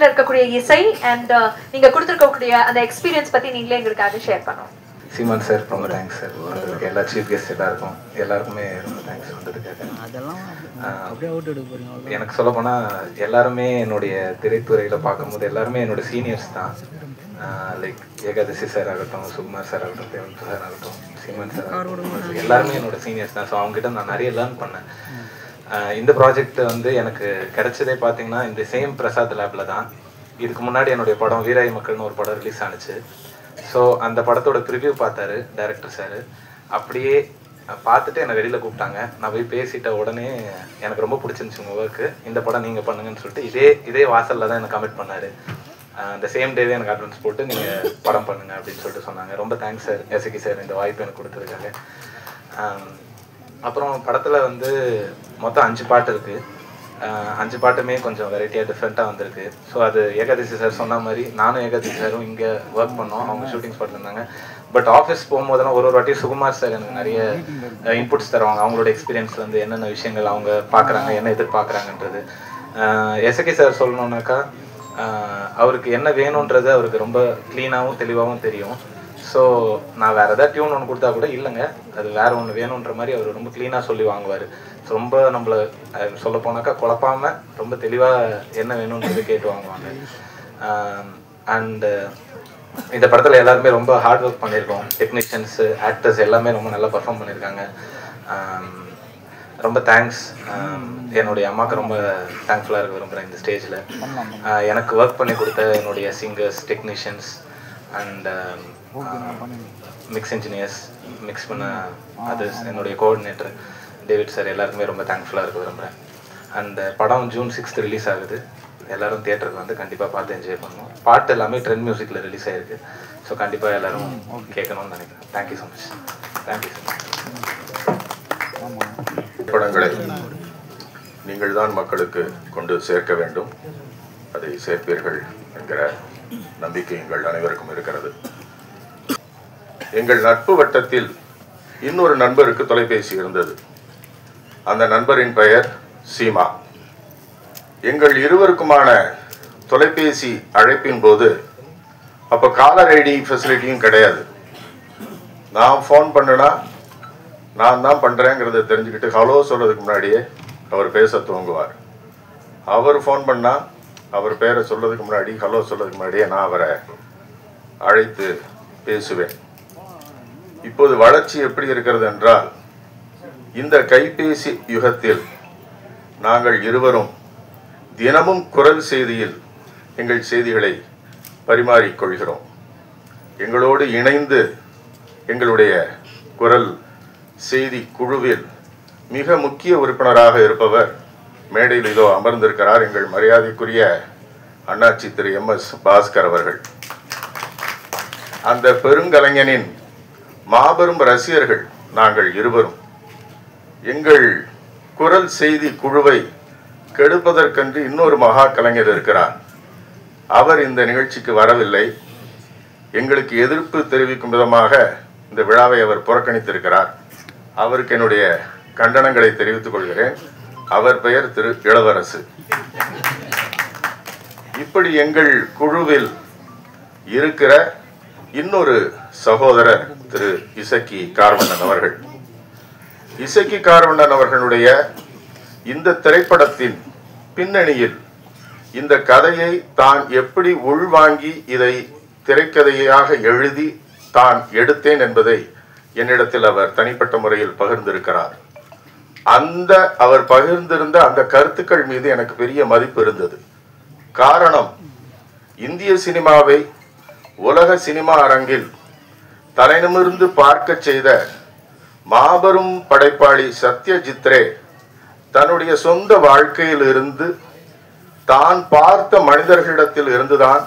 படத்துல இருக்கக்கூடிய இசை அண்ட் நீங்க கொடுத்திருக்கக்கூடிய அந்த எக்ஸ்பீரியன்ஸ் பத்தி நீங்களே எங்களுக்காக ஷேர் பண்ணுவோம். சீமான் சார் ரொம்ப தேங்க்ஸ் சார் வந்ததுக்கு. எல்லா சீஃப் கெஸ்ட் எல்லாருக்குமே ரொம்ப தேங்க்ஸ் வந்ததுக்காக. எனக்கு சொல்ல போனால் எல்லாருமே என்னுடைய திரைத்துறையில் பார்க்கும்போது எல்லாருமே என்னோட சீனியர்ஸ் தான். லைக் ஏகாதசி சார் ஆகட்டும், சுகுமார் சார் ஆகட்டும், தேவன் சார் ஆகட்டும், சீமான் சார் ஆகட்டும், எல்லாருமே என்னோட சீனியர்ஸ் தான். ஸோ அவங்ககிட்ட நான் நிறைய லேர்ன் பண்ணேன். இந்த ப்ராஜெக்ட் வந்து எனக்கு கிடைச்சதே பார்த்தீங்கன்னா இந்த சேம் பிரசாத் லேபில் தான். இதுக்கு முன்னாடி என்னுடைய படம் வீராய் மக்கள்னு ஒரு படம் ரிலீஸ் ஆனிச்சு. ஸோ அந்த படத்தோட ப்ரிவ்யூ பார்த்தாரு டைரக்டர் சார். அப்படியே பார்த்துட்டு என்னை வெளியில் கூப்பிட்டாங்க. நான் போய் பேசிட்ட உடனே எனக்கு ரொம்ப பிடிச்சிருந்துச்சு உங்கள் ஒர்க்கு, இந்த படம் நீங்கள் பண்ணுங்கன்னு சொல்லிட்டு இதே வாசலில் தான் எனக்கு கமிட் பண்ணார். அந்த சேம் டேவே எனக்கு அட்வான்ஸ் போட்டு நீங்கள் படம் பண்ணுங்க அப்படின்னு சொல்லிட்டு சொன்னாங்க. ரொம்ப தேங்க்ஸ் சார், எசகி சார், இந்த வாய்ப்பு எனக்கு கொடுத்ததுக்காக. அப்புறம் படத்தில் வந்து மொத்தம் 5 பாட்டு இருக்குது. 5 பாட்டுமே கொஞ்சம் வெரைட்டியாக டிஃப்ரெண்ட்டாக வந்திருக்கு. ஸோ அது ஏகாதசி சார் சொன்ன மாதிரி நானும் ஏகாதசி சாரும் இங்கே ஒர்க் பண்ணோம். அவங்க ஷூட்டிங் ஸ்பாட்டில் இருந்தாங்க. பட் ஆஃபீஸ் போகும்போதெல்லாம் ஒரு வாட்டி சுகுமார் சார் எனக்கு நிறைய இன்புட்ஸ் தருவாங்க. அவங்களோட எக்ஸ்பீரியன்ஸ்லேருந்து என்னென்ன விஷயங்கள் அவங்க பார்க்குறாங்க, என்ன எதிர்பார்க்குறாங்கன்றது. எசகி சார் சொல்லணுன்னாக்கா அவருக்கு என்ன வேணுன்றது அவருக்கு ரொம்ப க்ளீனாகவும் தெளிவாகவும் தெரியும். ஸோ நான் வேறு எதாவது டியூன் ஒன்று கொடுத்தா கூட இல்லைங்க அது வேறு ஒன்று வேணுன்ற மாதிரி அவர் ரொம்ப க்ளீனாக சொல்லி வாங்குவார். ரொம்ப நம்மளை சொல்ல போனாக்கா குழப்பாமல் ரொம்ப தெளிவாக என்ன வேணுன்றது கேட்டு வாங்குவாங்க. அண்டு இந்த படத்தில் எல்லாருமே ரொம்ப ஹார்ட் ஒர்க் பண்ணியிருக்கோம். டெக்னீஷியன்ஸு, ஆக்டர்ஸ் எல்லாமே ரொம்ப நல்லா பர்ஃபார்ம் பண்ணியிருக்காங்க. ரொம்ப தேங்க்ஸ். என்னுடைய அம்மாவுக்கு ரொம்ப தேங்க்ஃபுல்லாக இருக்க விரும்புகிறேன் இந்த ஸ்டேஜில். எனக்கு ஒர்க் பண்ணி கொடுத்த என்னுடைய singers, technicians and mix engineers, mix பண்ண அதர்ஸ், என்னுடைய கோஆர்டினேட்டர் டேவிட் சார், எல்லாருக்குமே ரொம்ப தேங்க்ஃபுல்லாக இருக்க விரும்புகிறேன். அந்த படம் ஜூன் 6 ரிலீஸ் ஆகுது. எல்லோரும் தியேட்டருக்கு வந்து கண்டிப்பாக பார்த்து என்ஜாய் பண்ணணும். பாட்டு எல்லாமே ட்ரெண்ட் மியூசிக்கில் ரிலீஸ் ஆகிருக்கு. ஸோ கண்டிப்பாக எல்லோரும் கேட்கணும்னு நினைக்கிறேன். Thank you so much. Thank you so much. படங்களை நீங்கள் தான் மக்களுக்கு கொண்டு சேர்க்க வேண்டும். அதை சேர்ப்பீர்கள் என்கிற நம்பிக்கை எங்கள் அனைவருக்கும் இருக்கிறது. எங்கள் நட்பு வட்டத்தில் இன்னொரு நண்பருக்கு தொலைபேசி இருந்தது. அந்த நண்பரின் பெயர் சீமா. எங்கள் இருவருக்குமான தொலைபேசி அழைப்பின் போது அப்போ காலர் ஐடி ஃபெசிலிட்டியும் கிடையாது. நான் ஃபோன் பண்ணுனா நான் தான் பண்ணுறேங்கிறத தெரிஞ்சுக்கிட்டு ஹலோ சொல்கிறதுக்கு முன்னாடியே அவர் பேச துவங்குவார். அவர் ஃபோன் பண்ணால் அவர் பேரை சொல்கிறதுக்கு முன்னாடி, ஹலோ சொல்கிறதுக்கு முன்னாடியே நான் அவரை அழைத்து பேசுவேன். இப்போது வளர்ச்சி எப்படி இருக்கிறது என்றால், இந்த கைபேசி யுகத்தில் நாங்கள் இருவரும் தினமும் குரல் செய்தியில் எங்கள் செய்திகளை பரிமாறிக்கொள்கிறோம். எங்களோடு இணைந்து எங்களுடைய குரல் செய்தி குழுவில் மிக முக்கிய உறுப்பினராக இருப்பவர் மேடையில் இதோ அமர்ந்திருக்கிறார், எங்கள் மரியாதைக்குரிய அண்ணாச்சி திரு MS பாஸ்கர் அவர்கள். அந்த பெருங்கலைஞனின் மாபெரும் ரசிகர்கள் நாங்கள் இருவரும். எங்கள் குரல் செய்தி குழுவை கெடுப்பதற்கென்று இன்னொரு மகா கலைஞர் இருக்கிறார். அவர் இந்த நிகழ்ச்சிக்கு வரவில்லை. எங்களுக்கு எதிர்ப்பு தெரிவிக்கும் விதமாக இந்த விழாவை அவர் புறக்கணித்திருக்கிறார். அவருக்கு என்னுடைய கண்டனங்களை தெரிவித்துக் கொள்கிறேன். அவர் பெயர் திரு இளவரசு. இப்படி எங்கள் குழுவில் இருக்கிற இன்னொரு சகோதரர் திரு இசக்கி கார்வண்ணன் அவர்கள். இசக்கி கார்வண்ணன் அவர்களுடைய இந்த திரைப்படத்தின் பின்னணியில் இந்த கதையை தான் எப்படி உள்வாங்கி இதை திரைக்கதையாக எழுதி தான் எடுத்தேன் என்பதை என்னிடத்தில் அவர் தனிப்பட்ட முறையில் பகிர்ந்திருக்கிறார். அவர் பகிர்ந்திருந்த அந்த கருத்துக்கள் மீது எனக்கு பெரிய மதிப்பு இருந்தது. காரணம், இந்திய சினிமாவை உலக சினிமா அரங்கில் தலைநிமிர்ந்து பார்க்க செய்த மாபெரும் படைப்பாளி சத்யஜித் ரே தன்னுடைய சொந்த வாழ்க்கையில் இருந்து தான் பார்த்த மனிதர்களிடத்தில் இருந்துதான்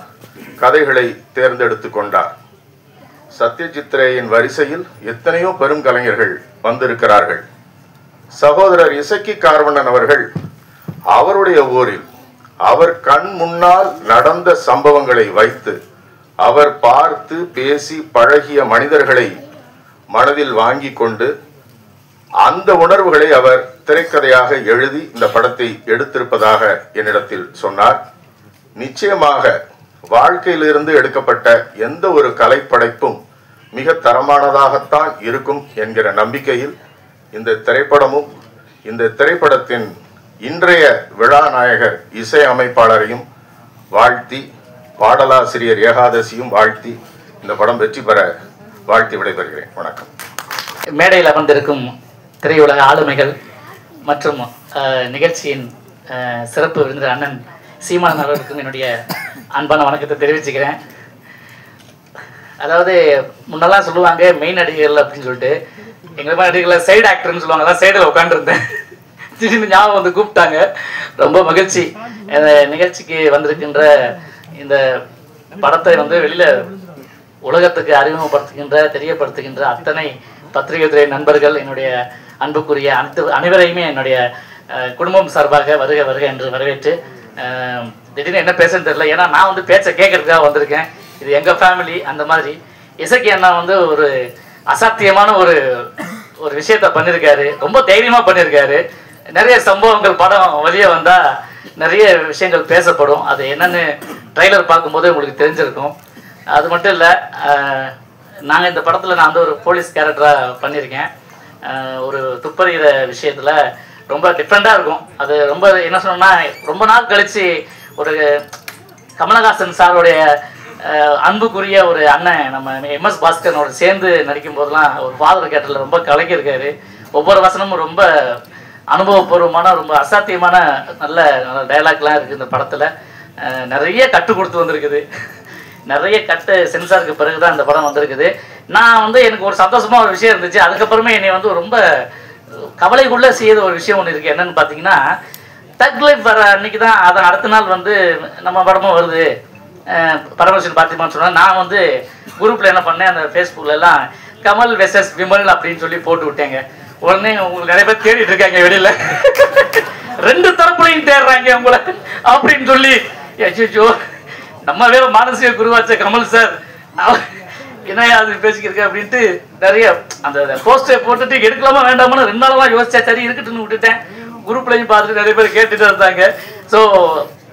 கதைகளை தேர்ந்தெடுத்து கொண்டார். சத்யஜித் ரேயின் வரிசையில் எத்தனையோ பெரும் கலைஞர்கள் வந்திருக்கிறார்கள். சகோதரர் இசக்கி கார்வண்ணன் அவர்கள் அவருடைய ஊரில் அவர் கண் முன்னால் நடந்த சம்பவங்களை வைத்து அவர் பார்த்து பேசி பழகிய மனிதர்களை மனதில் வாங்கி கொண்டு அந்த உணர்வுகளை அவர் திரைக்கதையாக எழுதி இந்த படத்தை எடுத்திருப்பதாக என்னிடத்தில் சொன்னார். நிச்சயமாக வாழ்க்கையிலிருந்து எடுக்கப்பட்ட எந்த ஒரு கலைப்படைப்பும் மிக தரமானதாகத்தான் இருக்கும் என்கிற நம்பிக்கையில் இந்த திரைப்படமும் இந்த திரைப்படத்தின் இன்றைய விழா நாயகர் இசை அமைப்பாளரையும் வாழ்த்தி, பாடலாசிரியர் ஏகாதசியும் வாழ்த்தி இந்த படம் வெற்றி பெற வாழ்த்தி விடைபெறுகிறேன். வணக்கம். மேடையில் அமர்ந்திருக்கும் திரையுலக ஆளுமைகள் மற்றும் நிகழ்ச்சியின் சிறப்பு விருந்தினர் அண்ணன் சீமான் அவர்களுக்கும் என்னுடைய அன்பான வணக்கத்தை தெரிவிச்சுக்கிறேன். அதாவது முன்னெல்லாம் சொல்லுவாங்க மெயின் நடிகர்கள் அப்படின்னு சொல்லிட்டு, எங்கள் நடிகர்களை சைடு ஆக்டர்னு சொல்லுவாங்க. அதான் சைடில் உட்காந்துருந்தேன். திடீர்னு ஞாபகம் வந்து கூப்பிட்டாங்க. ரொம்ப மகிழ்ச்சி. இந்த நிகழ்ச்சிக்கு வந்திருக்கின்ற இந்த படத்தை வந்து வெளியில் உலகத்துக்கு அறிமுகப்படுத்துகின்ற தெரியப்படுத்துகின்ற அத்தனை பத்திரிகை துறை நண்பர்கள், என்னுடைய அன்புக்குரிய அனைவரையுமே என்னுடைய குடும்பம் சார்பாக வருக வருக என்று வரவேற்று, திடீர்னு என்ன பேசுன்னு தெரியல. ஏன்னா நான் வந்து பேச்சை கேட்கறதுக்காக வந்திருக்கேன். இது எங்கள் ஃபேமிலி. அந்த மாதிரி இசக்கி அண்ணா வந்து ஒரு அசாத்தியமான ஒரு விஷயத்த பண்ணியிருக்காரு. ரொம்ப தைரியமாக பண்ணியிருக்காரு. நிறைய சம்பவங்கள் படம் வெளியே வந்தால் நிறைய விஷயங்கள் பேசப்படும். அது என்னென்னு ட்ரைலர் பார்க்கும்போது உங்களுக்கு தெரிஞ்சிருக்கும். அது மட்டும் இல்லை, நாங்கள் இந்த படத்தில் நான் வந்து ஒரு போலீஸ் கேரக்டராக பண்ணியிருக்கேன். ஒரு துப்பறிகிற விஷயத்தில் ரொம்ப டிஃப்ரெண்ட்டாக இருக்கும். அது ரொம்ப என்ன சொன்னோம்னா, ரொம்ப நாள் கழித்து ஒரு கமலஹாசன் சாருடைய அன்புக்குரிய ஒரு அண்ணன் நம்ம எம்எஸ் பாஸ்கரனோட சேர்ந்து நடிக்கும் போதெல்லாம் ஒரு ஃபாதர் கேரக்டரில் ரொம்ப கலக்கியிருக்காரு. ஒவ்வொரு வசனமும் ரொம்ப அனுபவபூர்வமான, ரொம்ப அசாத்தியமான நல்ல டைலாக்லாம் இருக்குது இந்த படத்தில். நிறைய கட்டு கொடுத்து வந்திருக்குது. நிறைய கட்டு சென்சாருக்கு பிறகு தான் இந்த படம் வந்திருக்குது. நான் வந்து எனக்கு ஒரு சந்தோஷமாக ஒரு விஷயம் இருந்துச்சு. அதுக்கப்புறமே என்னை வந்து ரொம்ப கவலைக்குள்ளே செய்த ஒரு விஷயம் ஒன்று இருக்குது. என்னென்னு பார்த்தீங்கன்னா, தக் லைஃப் வர அன்றைக்கி தான், அதன் அடுத்த நாள் வந்து நம்ம படமும் வருது பரமேஸ்வரன் பார்த்திமான்னு சொன்னால், நான் வந்து குரூப்பில் என்ன பண்ணேன், அந்த ஃபேஸ்புக்கிலலாம் கமல் வெர்சஸ் விமல் அப்படின்னு சொல்லி போட்டு விட்டேங்க. உடனே உங்களுக்கு நிறைய பேர் தேடிட்டு இருக்காங்க வெளியில், ரெண்டு தரப்புலையும் தேடுறாங்க உங்களை அப்படின்னு சொல்லி. அச்சோ, நம்ம வேற மானசீக குருவாச்ச கமல் சார் என்ன அது பேசிக்கிருக்க அப்படின்ட்டு நிறைய அந்த போஸ்டரை போட்டுட்டு எடுக்கலாமா வேண்டாமான்னு 2 நாளெல்லாம் யோசிச்சா. சரி இருக்கட்டுன்னு விட்டுட்டேன். குரூப்லையும் பார்த்துட்டு நிறைய பேர் கேட்டுட்டு இருந்தாங்க. ஸோ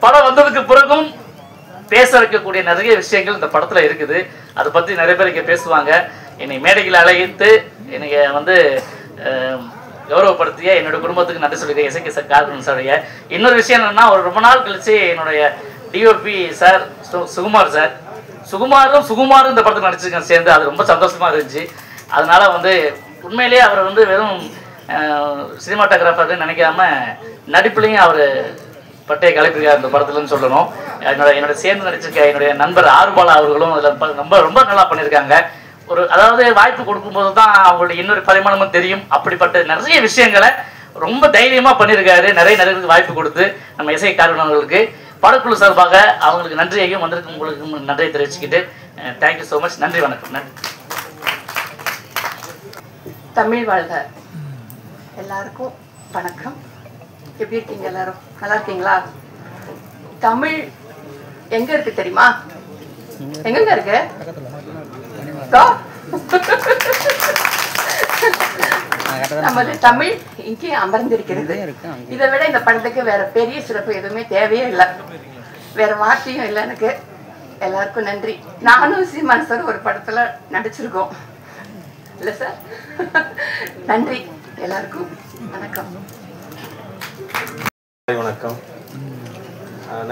படம் வந்ததுக்கு பிறகும் பேச வைக்கக்கூடிய நிறைய விஷயங்கள் இந்த படத்தில் இருக்குது. அதை பற்றி நிறைய பேர் இங்கே பேசுவாங்க. என்னை மேடையில் அழைத்து என்னைய வந்து கௌரவப்படுத்திய என்னோட குடும்பத்துக்கு நன்றி சொல்லிக்கிறேன். இசைக்கு கார்கன் சாருடைய இன்னொரு விஷயம் என்னன்னா, ஒரு ரொம்ப நாள் கழிச்சு என்னுடைய டிஓபி சார் சுகுமாரும் இந்த படத்தில் நடிச்சிருக்கேன் சேர்ந்து. அது ரொம்ப சந்தோஷமா இருந்துச்சு. அதனால வந்து உண்மையிலேயே அவர் வந்து வெறும் சினிமாட்டோகிராஃபர்னு நினைக்காம நடிப்புலையும் அவர் பட்டையை கலைப்பிருக்கார் இந்த படத்துலன்னு சொல்லணும். என்னோட சேர்ந்து நடிச்சிருக்க என்னுடைய நண்பர் ஆர்பாலா அவர்களும் அதில் ரொம்ப ரொம்ப நல்லா பண்ணியிருக்காங்க. அதாவது வாய்ப்பு கொடுக்கும்போது தான் அவங்களுடைய இன்னொரு பரிமாணமும் தெரியும். அப்படிப்பட்ட நிறைய விஷயங்களை ரொம்ப தைரியமாக பண்ணியிருக்காரு. நிறைய வாய்ப்பு கொடுத்து நம்ம இசை காரணங்களுக்கு படக்குழு சார்பாக அவங்களுக்கு நன்றியையும் வந்திருக்கு உங்களுக்கு நன்றியை தெரிவிச்சுக்கிட்டு தேங்க்யூ ஸோ மச். நன்றி, வணக்கம். நன்றி. தமிழ் வாழ்க. எல்லாருக்கும் வணக்கம். எப்படி இருக்கீங்க எல்லாரும்? நல்லா இருக்கீங்களா? தமிழ் எங்க இருக்கு தெரியுமா? எங்க இருக்கு? நமது தமிழ் இங்கே அமர்ந்திருக்கிறது. இதை விட இந்த படத்துக்கு வேற பெரிய சிறப்பு எதுவுமே தேவையே இல்லை. வேற வார்த்தையும் இல்லை எனக்கு. எல்லாருக்கும் நன்றி. நானும் சீமான் சார் ஒரு படத்துல நடிச்சிருக்கோம் இல்ல சார்? நன்றி எல்லாருக்கும். வணக்கம். வணக்கம்.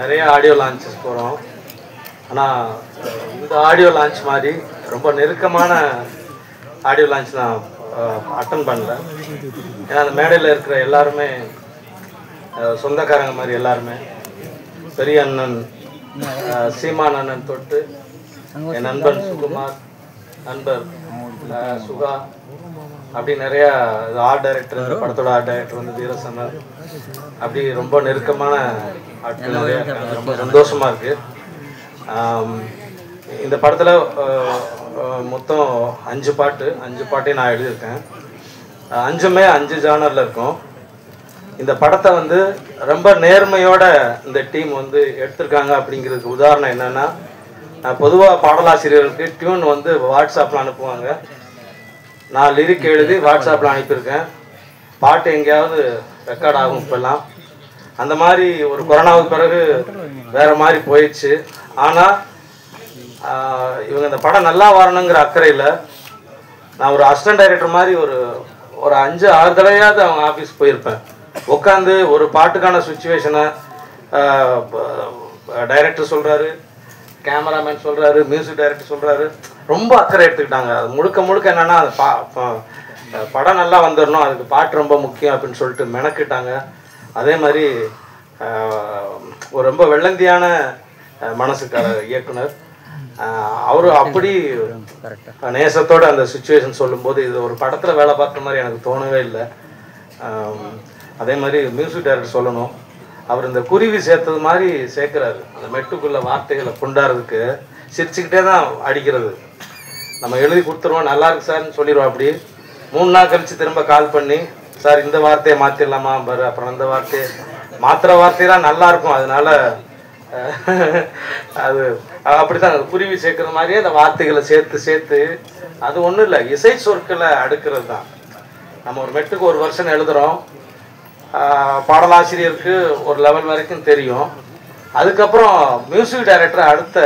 நிறைய ஆடியோ லான்ச்சஸ் போகிறோம். ஆனால் இந்த ஆடியோ லான்ச் மாதிரி ரொம்ப நெருக்கமான ஆடியோ லான்ச் நான் அட்டன் பண்ணல. ஏன்னா அந்த மேடையில் இருக்கிற எல்லாருமே சொந்தக்காரங்க மாதிரி. எல்லாருமே பெரிய அண்ணன் சீமான் அண்ணன் தொட்டு என் நண்பன் சுகுமார், நண்பர் சுகா, அப்படி நிறையா ஆர்ட் டைரக்டர், இந்த படத்தோட ஆர்ட் டைரக்டர் வந்து வீரசமர், அப்படி ரொம்ப நெருக்கமான ஆட்கள் நிறைய. ரொம்ப சந்தோஷமாக இருக்குது. இந்த படத்தில் மொத்தம் 5 பாட்டையும் நான் எழுதியிருக்கேன். 5மே 5 ஜானரில் இருக்கும். இந்த படத்தை வந்து ரொம்ப நேர்மையோட இந்த டீம் வந்து எடுத்திருக்காங்க. அப்படிங்கிறதுக்கு உதாரணம் என்னென்னா, பொதுவாக பாடலாசிரியர்களுக்கு டியூன் வந்து வாட்ஸ்அப்பில் அனுப்புவாங்க. நான் லிரிக் எழுதி வாட்ஸ்அப்பில் அனுப்பியிருக்கேன். பாட்டு எங்கேயாவது ரெக்கார்ட் ஆகும் இப்போல்லாம். அந்த மாதிரி ஒரு கொரோனாவுக்கு பிறகு வேற மாதிரி போயிடுச்சு. ஆனால் இவங்க இந்த படம் நல்லா வரணுங்கிற அக்கறையில் நான் ஒரு அசிஸ்டன்ட் டைரக்டர் மாதிரி ஒரு 5-6 தடவையாவது அவங்க ஆஃபீஸ் போயிருப்பேன். உட்காந்து ஒரு பாட்டுக்கான சுச்சுவேஷனை டைரக்டர் சொல்கிறாரு, கேமராமேன் சொல்கிறாரு, மியூசிக் டைரக்டர் சொல்கிறாரு, ரொம்ப அக்கறை எடுத்துக்கிட்டாங்க. அது முழுக்க என்னென்னா அது படம் நல்லா வந்துடணும், அதுக்கு பாட்டு ரொம்ப முக்கியம் அப்படின்னு சொல்லிட்டு மெனக்கிட்டாங்க. அதே மாதிரி ஒரு ரொம்ப வெள்ளந்தியான மனசுக்கார இயக்குனர் அவரு அப்படி நேசத்தோடு அந்த சுச்சுவேஷன் சொல்லும்போது இது ஒரு படத்தில் வேலை பார்க்குற மாதிரி எனக்கு தோணவே இல்லை. அதே மாதிரி மியூசிக் டைரக்டர் சொல்லணும், அவர் இந்த குருவி சேர்த்தது மாதிரி சேர்க்குறாரு. அந்த மெட்டுக்குள்ள வார்த்தைகளை கொண்டாடுறதுக்கு சிரிச்சுக்கிட்டே தான் அடிக்கிறது. நம்ம எழுதி கொடுத்துருவோம், நல்லா இருக்கு சார்ன்னு சொல்லிடுவோம். அப்படி 3 நாள் கழித்து திரும்ப கால் பண்ணி, சார் இந்த வார்த்தையை மாற்றிடலாமா பாரு, அப்புறம் அந்த வார்த்தையை மாத்திர வார்த்தையெல்லாம் நல்லா இருக்கும். அதனால அது அப்படித்தான் குருவி சேர்க்குற மாதிரியே அந்த வார்த்தைகளை சேர்த்து அது ஒன்றும் இல்லை, இசை சொற்களை அடுக்கிறது தான். நம்ம ஒரு மெட்டுக்கு ஒரு வருஷன் எழுதுகிறோம், பாடலாசிரியருக்கு ஒரு லெவல் வரைக்கும் தெரியும். அதுக்கப்புறம் மியூசிக் டைரக்டர் அடுத்த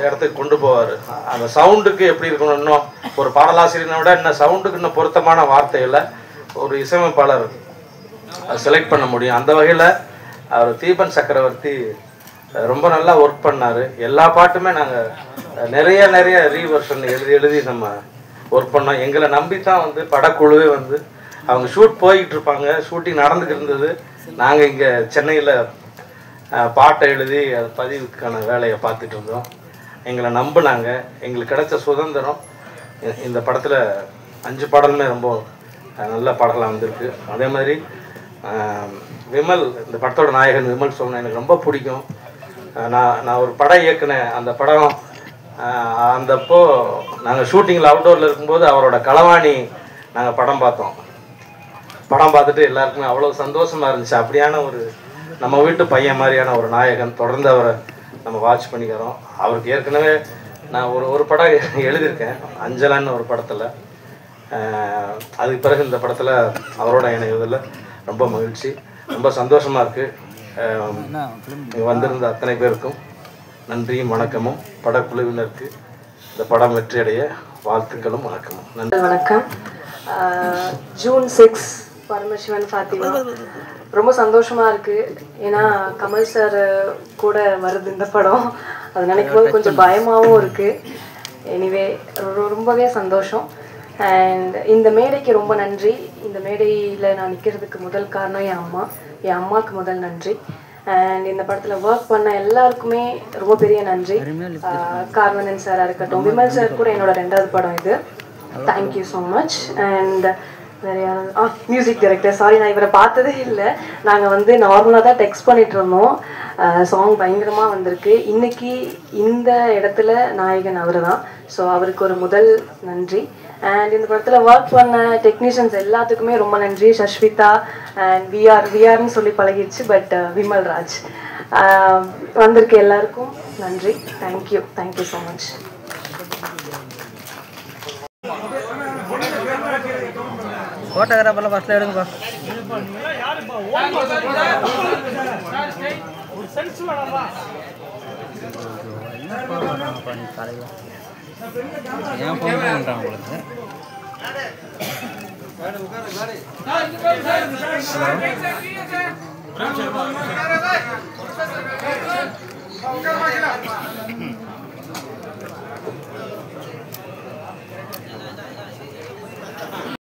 இடத்துக்கு கொண்டு போவார். அந்த சவுண்டுக்கு எப்படி இருக்கணும், இன்னும் ஒரு பாடலாசிரியனை விட இன்னும் சவுண்டுக்கு இன்னும் பொருத்தமான வார்த்தைகளை ஒரு இசையமைப்பாளர் செலக்ட் பண்ண முடியும். அந்த வகையில் அவர் தீபன் சக்கரவர்த்தி ரொம்ப நல்லா ஒர்க் பண்ணார். எல்லா பாட்டுமே நாங்கள் நிறைய ரீவர்ஷன் எழுதி நம்ம ஒர்க் பண்ணோம். எங்களை நம்பி தான் வந்து படக்குழுவே வந்து அவங்க ஷூட் போய்கிட்டு இருப்பாங்க, ஷூட்டிங் நடந்துக்கிட்டு இருந்தது. நாங்கள் இங்கே சென்னையில் பாட்டை எழுதி அது பதிவுக்கான வேலையை பார்த்துட்டு இருந்தோம். எங்களை நம்பினாங்க, எங்களுக்கு கிடைச்ச சுதந்திரம். இந்த படத்தில் 5 பாடலுமே ரொம்ப நல்ல பாடலாக வந்திருக்கு. அதே மாதிரி விமல், இந்த படத்தோட நாயகன் விமல் சொன்ன எனக்கு ரொம்ப பிடிக்கும். நான் ஒரு படம் இயக்குனேன். அந்த படம் அந்தப்போ நாங்கள் ஷூட்டிங்கில் அவுட்டோரில் இருக்கும்போது அவரோட களவாணி நாங்கள் படம் பார்த்தோம். படம் பார்த்துட்டு எல்லாருக்குமே அவ்வளோ சந்தோஷமாக இருந்துச்சு. அப்படியான ஒரு நம்ம வீட்டு பையன் மாதிரியான ஒரு நாயகன். தொடர்ந்து அவரை நம்ம வாட்ச் பண்ணிக்கிறோம். அவருக்கு ஏற்கனவே நான் ஒரு படம் எழுதியிருக்கேன், அஞ்சலான்னு ஒரு படத்தில். அதுக்கு பிறகு இந்த படத்தில் அவரோட இணைவதில் ரொம்ப மகிழ்ச்சி, ரொம்ப சந்தோஷமாக இருக்குது. வந்திருந்த அத்தனை பேருக்கும் நன்றியும் வணக்கமும், படக்குழுவினருக்கு இந்த படம் வெற்றியடைய வாழ்த்துக்களும் வணக்கமும். நன்றி. வணக்கம். ஜூன் 6 பரமசிவன் ஃபாத்திமா. ரொம்ப சந்தோஷமாக இருக்குது. ஏன்னா கமல் சார் கூட வருது இந்த படம். அது நினைக்கும் போது கொஞ்சம் பயமாகவும் இருக்குது. எனிவே ரொம்பவே சந்தோஷம். அண்ட் இந்த மேடைக்கு ரொம்ப நன்றி. இந்த மேடையில் நான் நிற்கிறதுக்கு முதல் காரணம் என் அம்மாவுக்கு முதல் நன்றி. அண்ட் இந்த படத்தில் ஒர்க் பண்ண எல்லாருக்குமே ரொம்ப பெரிய நன்றி. கார்வனன் சாராக இருக்கட்டும், விமல் சார் கூட என்னோட 2வது படம் இது. Thank you so much. அண்ட் நிறையா மியூசிக் டைரக்டர், சாரி நான் இவரை பார்த்ததே இல்லை. நாங்கள் வந்து நார்மலாக தான் டெக்ஸ்ட் பண்ணிட்டு இருந்தோம். சாங் பயங்கரமாக வந்திருக்கு. இன்னைக்கு இந்த இடத்துல நாயகன் அவர் தான். ஸோ அவருக்கு ஒரு முதல் நன்றி. அண்ட் இந்த படத்தில் ஒர்க் பண்ண டெக்னீஷியன்ஸ் எல்லாத்துக்குமே ரொம்ப நன்றி. சஷ்விதா அண்ட் விஆர்னு சொல்லி பழகிடுச்சு, பட் விமல் ராஜ் வந்திருக்க எல்லாருக்கும் நன்றி. Thank you so much. ஃபோட்டோகிராஃபர்லாம் ஃபஸ்ட்டில் எடுங்கப்பா. ஏன் ஃபோன் பண்ணுறான் உங்களுக்கு? ஹலோ